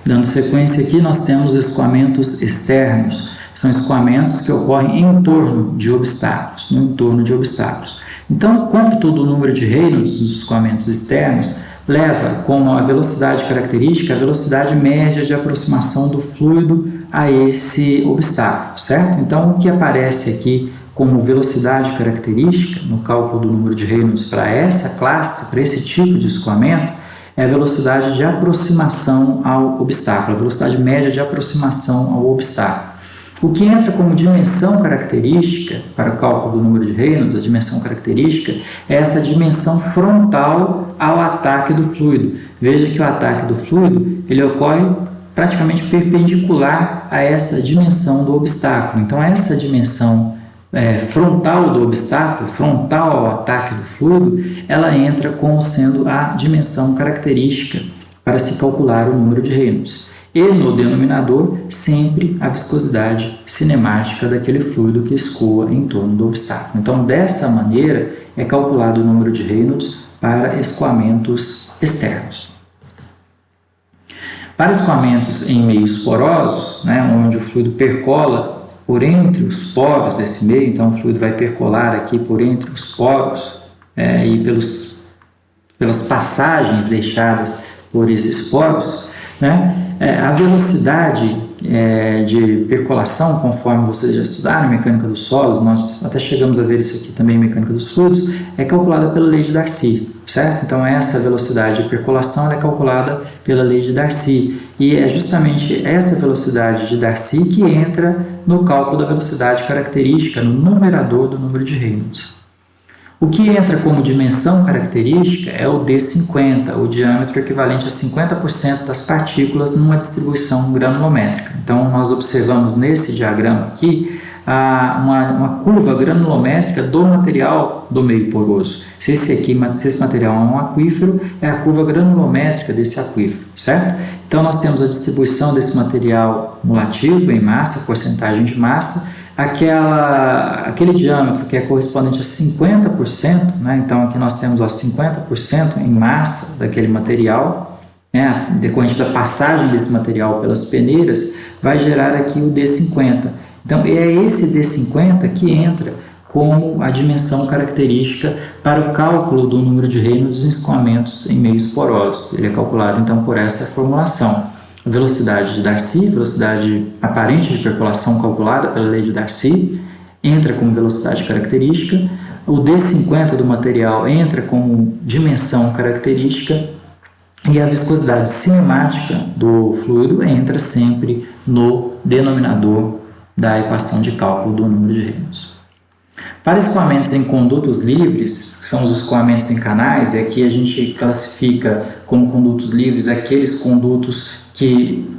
Dando sequência aqui, nós temos escoamentos externos. São escoamentos que ocorrem em torno de obstáculos, no entorno de obstáculos. Então, o cômputo do número de Reynolds dos escoamentos externos leva como a velocidade característica a velocidade média de aproximação do fluido a esse obstáculo, certo? Então, o que aparece aqui como velocidade característica no cálculo do número de Reynolds para essa classe, para esse tipo de escoamento, é a velocidade de aproximação ao obstáculo, a velocidade média de aproximação ao obstáculo. O que entra como dimensão característica para o cálculo do número de Reynolds, a dimensão característica, é essa dimensão frontal ao ataque do fluido. Veja que o ataque do fluido ele ocorre praticamente perpendicular a essa dimensão do obstáculo. Então, essa dimensão frontal do obstáculo, frontal ao ataque do fluido, ela entra como sendo a dimensão característica para se calcular o número de Reynolds. E no denominador, sempre a viscosidade cinemática daquele fluido que escoa em torno do obstáculo. Então, dessa maneira, é calculado o número de Reynolds para escoamentos externos. Para escoamentos em meios porosos, onde o fluido percola por entre os poros desse meio, então o fluido vai percolar aqui por entre os poros e pelas passagens deixadas por esses poros, a velocidade de percolação, conforme vocês já estudaram em mecânica dos solos, nós até chegamos a ver isso aqui também em mecânica dos fluidos, é calculada pela lei de Darcy, certo? Então essa velocidade de percolação é calculada pela lei de Darcy, e é justamente essa velocidade de Darcy que entra no cálculo da velocidade característica, no numerador do número de Reynolds. O que entra como dimensão característica é o D50, o diâmetro equivalente a 50% das partículas numa distribuição granulométrica. Então, nós observamos nesse diagrama aqui uma curva granulométrica do material do meio poroso. Se esse material é um aquífero, é a curva granulométrica desse aquífero, certo? Então, nós temos a distribuição desse material cumulativo em massa, porcentagem de massa, aquele diâmetro que é correspondente a 50%, então aqui nós temos 50% em massa daquele material, decorrente da passagem desse material pelas peneiras, vai gerar aqui o D50. Então é esse D50 que entra como a dimensão característica para o cálculo do número de Reynolds em escoamentos em meios porosos. Ele é calculado então por essa formulação. Velocidade de Darcy, velocidade aparente de percolação calculada pela lei de Darcy, entra como velocidade característica. O D50 do material entra como dimensão característica e a viscosidade cinemática do fluido entra sempre no denominador da equação de cálculo do número de Reynolds. Para escoamentos em condutos livres, que são os escoamentos em canais, e aqui a gente classifica como condutos livres aqueles condutos que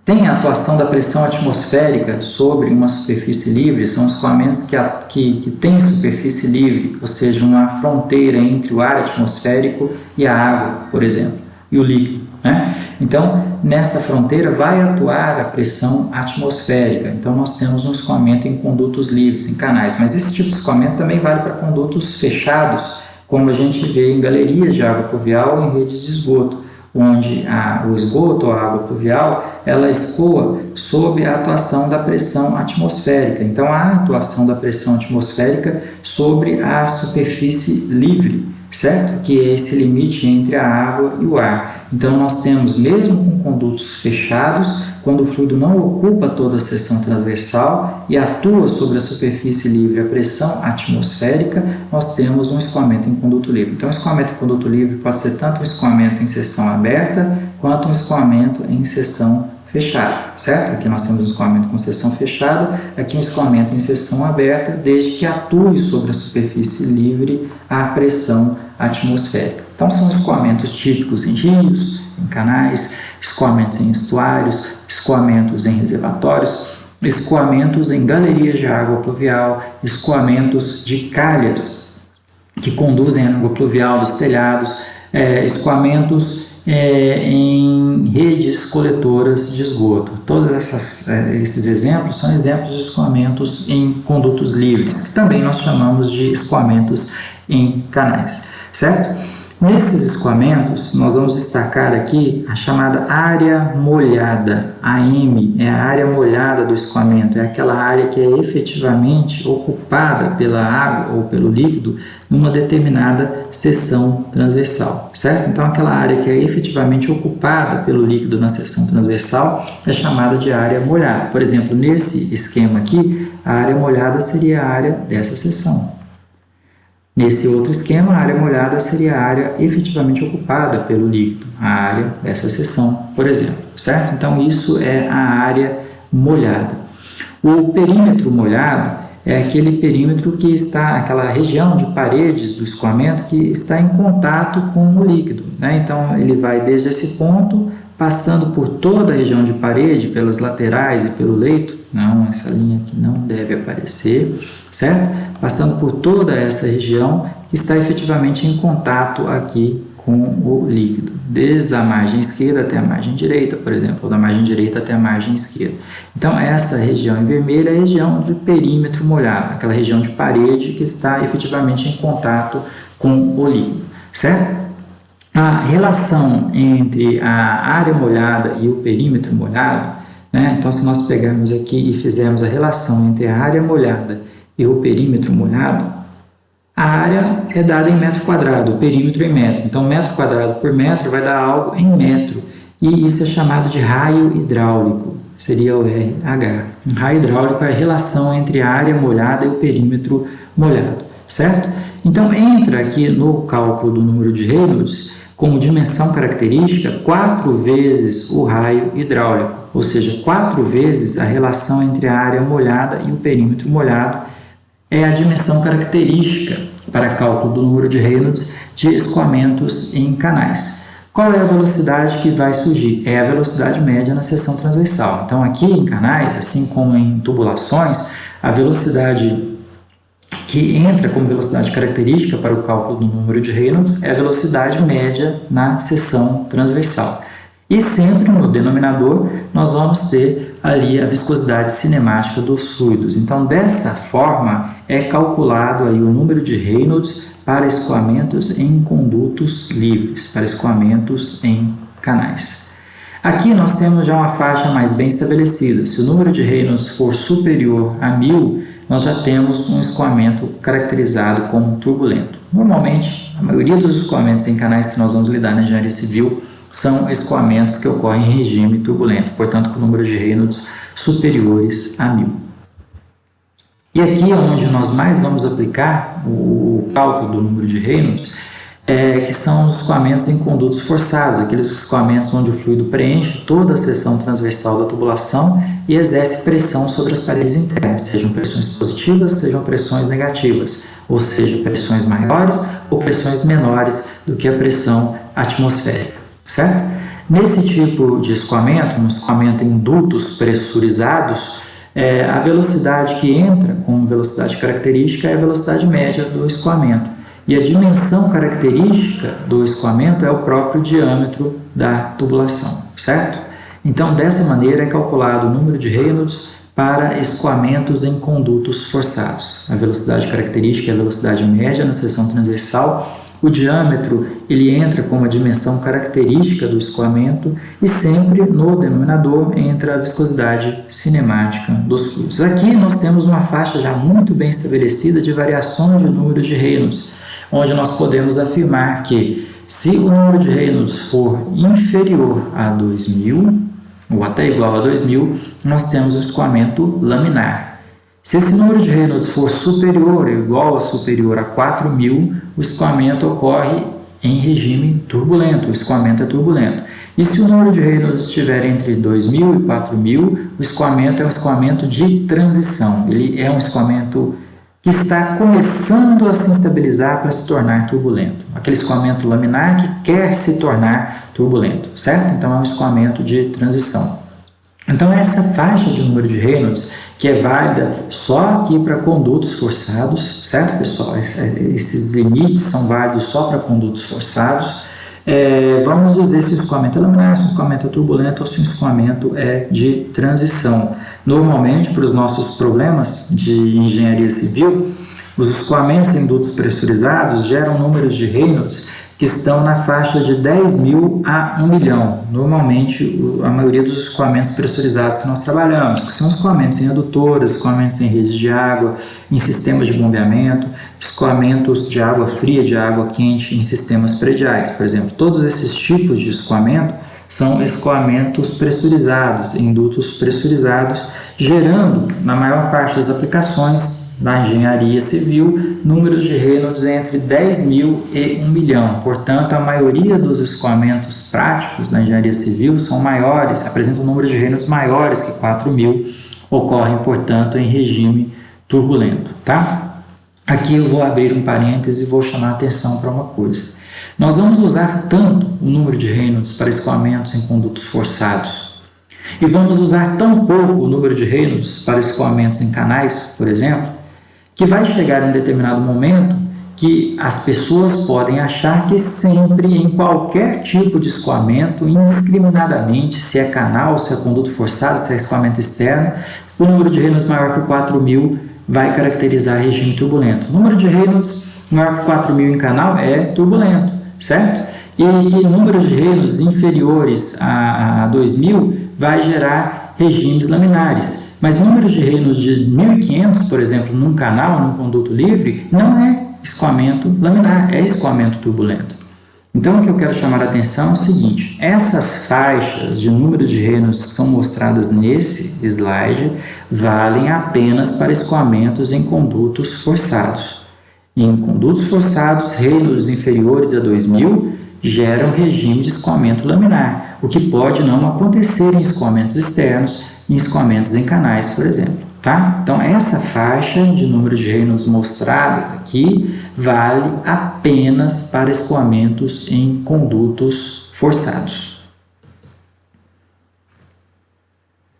têm a atuação da pressão atmosférica sobre uma superfície livre, são escoamentos que têm superfície livre, ou seja, uma fronteira entre o ar atmosférico e a água, por exemplo, e o líquido. Então, nessa fronteira vai atuar a pressão atmosférica. Então, nós temos um escoamento em condutos livres, em canais. Mas esse tipo de escoamento também vale para condutos fechados, como a gente vê em galerias de água pluvial ou em redes de esgoto, onde o esgoto ou a água pluvial ela escoa sob a atuação da pressão atmosférica. Então, a atuação da pressão atmosférica sobre a superfície livre, certo? Que é esse limite entre a água e o ar. Então, nós temos, mesmo com condutos fechados, quando o fluido não ocupa toda a seção transversal e atua sobre a superfície livre a pressão atmosférica, nós temos um escoamento em conduto livre. Então, o escoamento em conduto livre pode ser tanto um escoamento em seção aberta, quanto um escoamento em seção fechada, certo? Aqui nós temos um escoamento com seção fechada, aqui um escoamento em seção aberta, desde que atue sobre a superfície livre a pressão atmosférica. Então, são escoamentos típicos em rios, em canais, escoamentos em estuários, escoamentos em reservatórios, escoamentos em galerias de água pluvial, escoamentos de calhas que conduzem a água pluvial dos telhados, escoamentos em redes coletoras de esgoto. Todos esses exemplos são exemplos de escoamentos em condutos livres, que também nós chamamos de escoamentos em canais, certo? Nesses escoamentos, nós vamos destacar aqui a chamada área molhada. A AM é a área molhada do escoamento, é aquela área que é efetivamente ocupada pela água ou pelo líquido numa determinada seção transversal, certo? Então, aquela área que é efetivamente ocupada pelo líquido na seção transversal é chamada de área molhada. Por exemplo, nesse esquema aqui, a área molhada seria a área dessa seção. Nesse outro esquema, a área molhada seria a área efetivamente ocupada pelo líquido, a área dessa seção, por exemplo, certo? Então, isso é a área molhada. O perímetro molhado é aquele perímetro que está, aquela região de paredes do escoamento que está em contato com o líquido, né? Então, ele vai desde esse ponto, passando por toda a região de parede, pelas laterais e pelo leito. Não, essa linha aqui não deve aparecer, certo? Passando por toda essa região que está efetivamente em contato aqui com o líquido, desde a margem esquerda até a margem direita, por exemplo, ou da margem direita até a margem esquerda. Então, essa região em vermelho é a região de perímetro molhado, aquela região de parede que está efetivamente em contato com o líquido, certo? A relação entre a área molhada e o perímetro molhado, né? Então, se nós pegarmos aqui e fizermos a relação entre a área molhada e o perímetro molhado, a área é dada em metro quadrado, o perímetro em metro. Então, metro quadrado por metro vai dar algo em metro. E isso é chamado de raio hidráulico, seria o RH. Um raio hidráulico é a relação entre a área molhada e o perímetro molhado, certo? Então, entra aqui no cálculo do número de Reynolds como dimensão característica 4 vezes o raio hidráulico, ou seja, 4 vezes a relação entre a área molhada e o perímetro molhado é a dimensão característica para cálculo do número de Reynolds de escoamentos em canais. Qual é a velocidade que vai surgir? É a velocidade média na seção transversal. Então, aqui em canais, assim como em tubulações, a velocidade que entra como velocidade característica para o cálculo do número de Reynolds é a velocidade média na seção transversal. E sempre no denominador nós vamos ter ali a viscosidade cinemática dos fluidos. Então, dessa forma é calculado aí o número de Reynolds para escoamentos em condutos livres, para escoamentos em canais. Aqui nós temos já uma faixa mais bem estabelecida. Se o número de Reynolds for superior a 1000, nós já temos um escoamento caracterizado como turbulento. Normalmente, a maioria dos escoamentos em canais que nós vamos lidar na engenharia civil são escoamentos que ocorrem em regime turbulento, portanto, com números de Reynolds superiores a 1000. E aqui é onde nós mais vamos aplicar o cálculo do número de Reynolds, que são os escoamentos em condutos forçados, aqueles escoamentos onde o fluido preenche toda a seção transversal da tubulação e exerce pressão sobre as paredes internas, sejam pressões positivas, sejam pressões negativas, ou seja, pressões maiores ou pressões menores do que a pressão atmosférica, certo? Nesse tipo de escoamento, no escoamento em dutos pressurizados, a velocidade que entra como velocidade característica é a velocidade média do escoamento. E a dimensão característica do escoamento é o próprio diâmetro da tubulação, certo? Então, dessa maneira é calculado o número de Reynolds para escoamentos em condutos forçados. A velocidade característica é a velocidade média na seção transversal. O diâmetro ele entra como a dimensão característica do escoamento e sempre no denominador entra a viscosidade cinemática dos fluidos. Aqui nós temos uma faixa já muito bem estabelecida de variações de número de Reynolds, onde nós podemos afirmar que se o número de Reynolds for inferior a 2000 ou até igual a 2000, nós temos o escoamento laminar. Se esse número de Reynolds for superior ou igual a superior a 4000, o escoamento ocorre em regime turbulento, o escoamento é turbulento. E se o número de Reynolds estiver entre 2000 e 4000, o escoamento é um escoamento de transição. Ele é um escoamento que está começando a se estabilizar para se tornar turbulento. Aquele escoamento laminar que quer se tornar turbulento, certo? Então, é um escoamento de transição. Então, essa faixa de número de Reynolds, que é válida só aqui para condutos forçados, certo, pessoal? Esses limites são válidos só para condutos forçados. Vamos dizer se o escoamento é laminar, se o escoamento é turbulento ou se o escoamento é de transição. Normalmente, para os nossos problemas de engenharia civil, os escoamentos em dutos pressurizados geram números de Reynolds que estão na faixa de 10 mil a 1 milhão. Normalmente, a maioria dos escoamentos pressurizados que nós trabalhamos, que são escoamentos em adutoras, escoamentos em redes de água, em sistemas de bombeamento, escoamentos de água fria, de água quente em sistemas prediais. Por exemplo, todos esses tipos de escoamento são escoamentos pressurizados, em dutos pressurizados, gerando, na maior parte das aplicações, da engenharia civil, números de Reynolds entre 10 mil e 1 milhão. Portanto, a maioria dos escoamentos práticos da engenharia civil são maiores, apresentam números de Reynolds maiores que 4 mil, ocorrem, portanto, em regime turbulento. Tá? Aqui eu vou abrir um parêntese e vou chamar a atenção para uma coisa. Nós vamos usar tanto o número de Reynolds para escoamentos em condutos forçados, e vamos usar tão pouco o número de Reynolds para escoamentos em canais, por exemplo, que vai chegar em um determinado momento que as pessoas podem achar que sempre, em qualquer tipo de escoamento, indiscriminadamente, se é canal, se é conduto forçado, se é escoamento externo, o número de Reynolds maior que 4 mil vai caracterizar regime turbulento. O número de Reynolds maior que 4 mil em canal é turbulento, certo? E que números de Reynolds inferiores a 2 mil vai gerar regimes laminares. Mas números de Reynolds de 1.500, por exemplo, num canal, num conduto livre, não é escoamento laminar, é escoamento turbulento. Então, o que eu quero chamar a atenção é o seguinte: essas faixas de número de Reynolds que são mostradas nesse slide valem apenas para escoamentos em condutos forçados. Em condutos forçados, Reynolds inferiores a 2.000 geram regime de escoamento laminar, o que pode não acontecer em escoamentos externos, em escoamentos em canais, por exemplo. Tá? Então, essa faixa de número de Reynolds mostradas aqui vale apenas para escoamentos em condutos forçados.